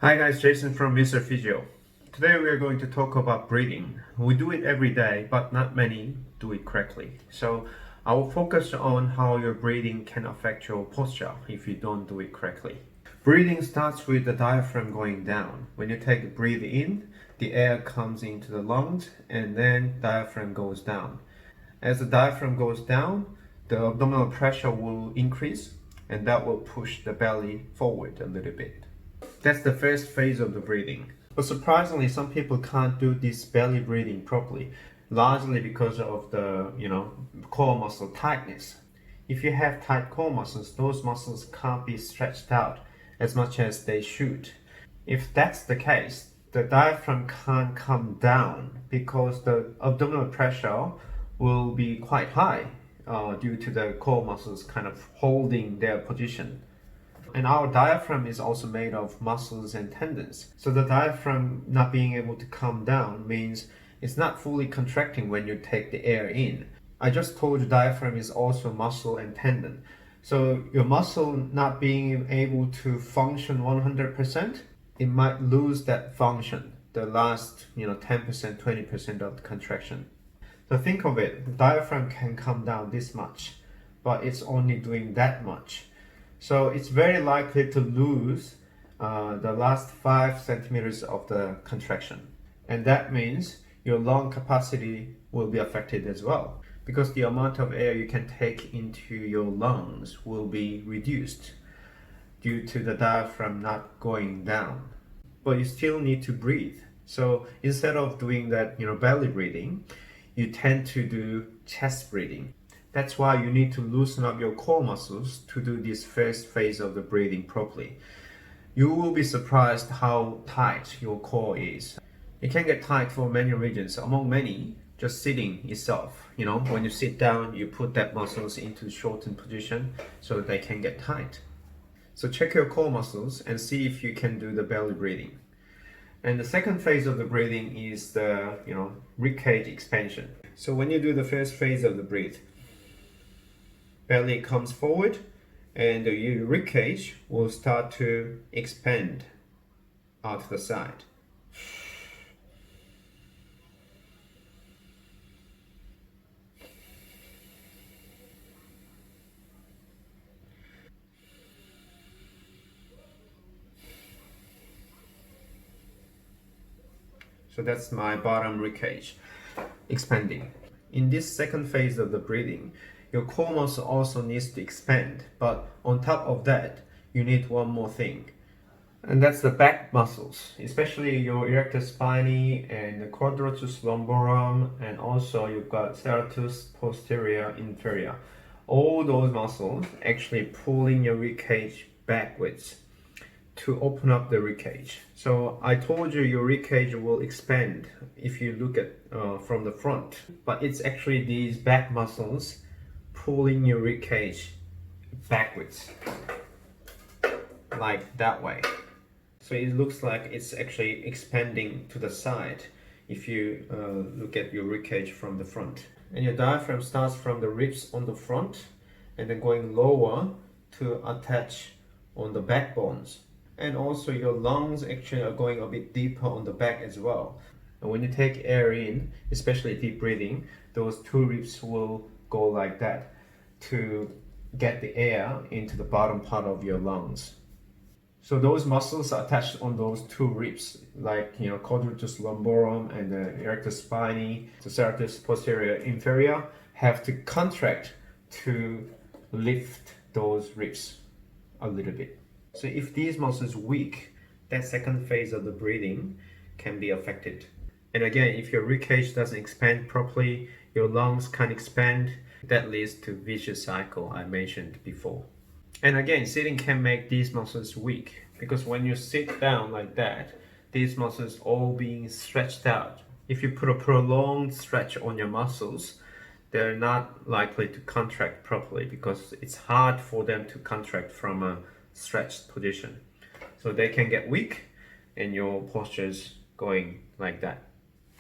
Hi guys, Jason from Mr. Physio. Today we are going to talk about breathing. We do it every day, but not many do it correctly. So I will focus on how your breathing can affect your posture if you don't do it correctly. Breathing starts with the diaphragm going down. When you take a breath in, the air comes into the lungs and then diaphragm goes down. As the diaphragm goes down, the abdominal pressure will increase and that will push the belly forward a little bit. That's the first phase of the breathing. But surprisingly, some people can't do this belly breathing properly, largely because of the core muscle tightness. If you have tight core muscles, those muscles can't be stretched out as much as they should. If that's the case, the diaphragm can't come down because the abdominal pressure will be quite high due to the core muscles kind of holding their position. And our diaphragm is also made of muscles and tendons. So the diaphragm not being able to come down means it's not fully contracting when you take the air in. I just told you diaphragm is also muscle and tendon. So your muscle not being able to function 100%, it might lose that function, the last 10%, 20% of the contraction. So think of it, the diaphragm can come down this much, but it's only doing that much. So it's very likely to lose the last 5 centimeters of the contraction. And that means your lung capacity will be affected as well, because the amount of air you can take into your lungs will be reduced due to the diaphragm not going down. But you still need to breathe. So instead of doing that belly breathing, you tend to do chest breathing. That's why you need to loosen up your core muscles to do this first phase of the breathing properly. You will be surprised how tight your core is. It can get tight for many reasons. Among many, just sitting itself. When you sit down, you put that muscles into shortened position so they can get tight. So check your core muscles and see if you can do the belly breathing. And the second phase of the breathing is the ribcage expansion. So when you do the first phase of the breath, belly comes forward and your ribcage will start to expand out to the side. So that's my bottom ribcage expanding. In this second phase of the breathing, your core muscle also needs to expand, but on top of that, you need one more thing. And that's the back muscles, especially your erector spinae and the quadratus lumborum, and also you've got serratus posterior inferior. All those muscles actually pulling your ribcage backwards to open up the ribcage. So I told you your ribcage will expand if you look at from the front, but it's actually these back muscles pulling your ribcage backwards, like that way. So it looks like it's actually expanding to the side if you look at your ribcage from the front. And your diaphragm starts from the ribs on the front and then going lower to attach on the backbones. And also your lungs actually are going a bit deeper on the back as well. And when you take air in, especially deep breathing, those two ribs will go like that to get the air into the bottom part of your lungs. So those muscles are attached on those two ribs, like quadratus lumborum and the erector spinae, the serratus posterior inferior, have to contract to lift those ribs a little bit. So if these muscles weak, that second phase of the breathing can be affected. And again, if your ribcage doesn't expand properly, your lungs can't expand, that leads to vicious cycle I mentioned before. And again, sitting can make these muscles weak because when you sit down like that, these muscles all being stretched out. If you put a prolonged stretch on your muscles, they're not likely to contract properly because it's hard for them to contract from a stretched position. So they can get weak and your posture's going like that.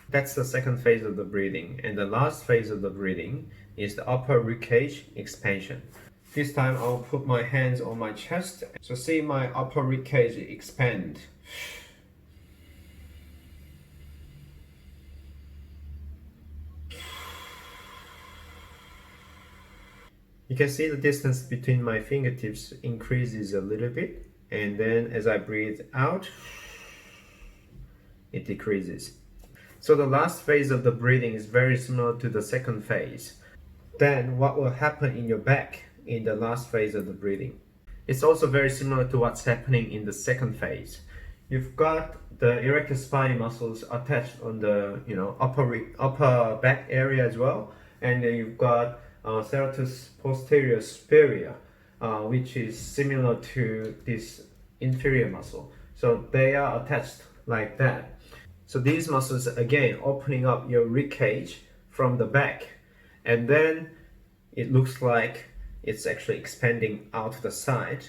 That's the second phase of the breathing. And the last phase of the breathing is the upper ribcage expansion. This time I'll put my hands on my chest. So see my upper ribcage expand. You can see the distance between my fingertips increases a little bit, and then as I breathe out, it decreases. So the last phase of the breathing is very similar to the second phase. Then what will happen in your back in the last phase of the breathing? It's also very similar to what's happening in the second phase. You've got the erector spinae muscles attached on the upper back area as well, and then you've got serratus posterior superior, which is similar to this inferior muscle. So they are attached like that. So these muscles again opening up your rib cage from the back, and then it looks like it's actually expanding out the side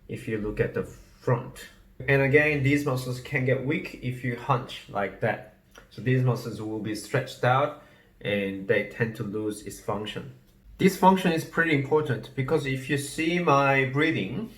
if you look at the front. And again, these muscles can get weak if you hunch like that. So these muscles will be stretched out and they tend to lose its function. This function is pretty important because if you see my breathing,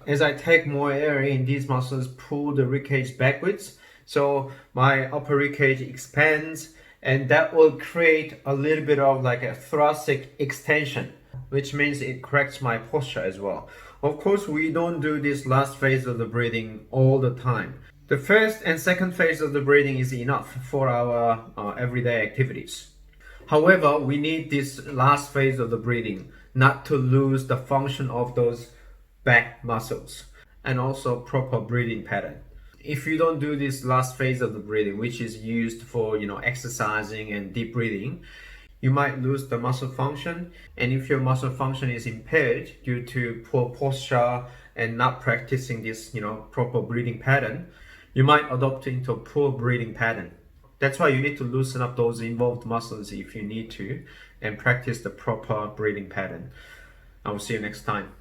as I take more air in, these muscles pull the ribcage backwards. So my upper ribcage expands, and that will create a little bit of like a thoracic extension, which means it corrects my posture as well. Of course, we don't do this last phase of the breathing all the time. The first and second phase of the breathing is enough for our everyday activities. However, we need this last phase of the breathing not to lose the function of those back muscles and also proper breathing pattern. If you don't do this last phase of the breathing, which is used for exercising and deep breathing, you might lose the muscle function. And if your muscle function is impaired due to poor posture and not practicing this proper breathing pattern, you might adopt into a poor breathing pattern. That's why you need to loosen up those involved muscles if you need to and practice the proper breathing pattern. I will see you next time.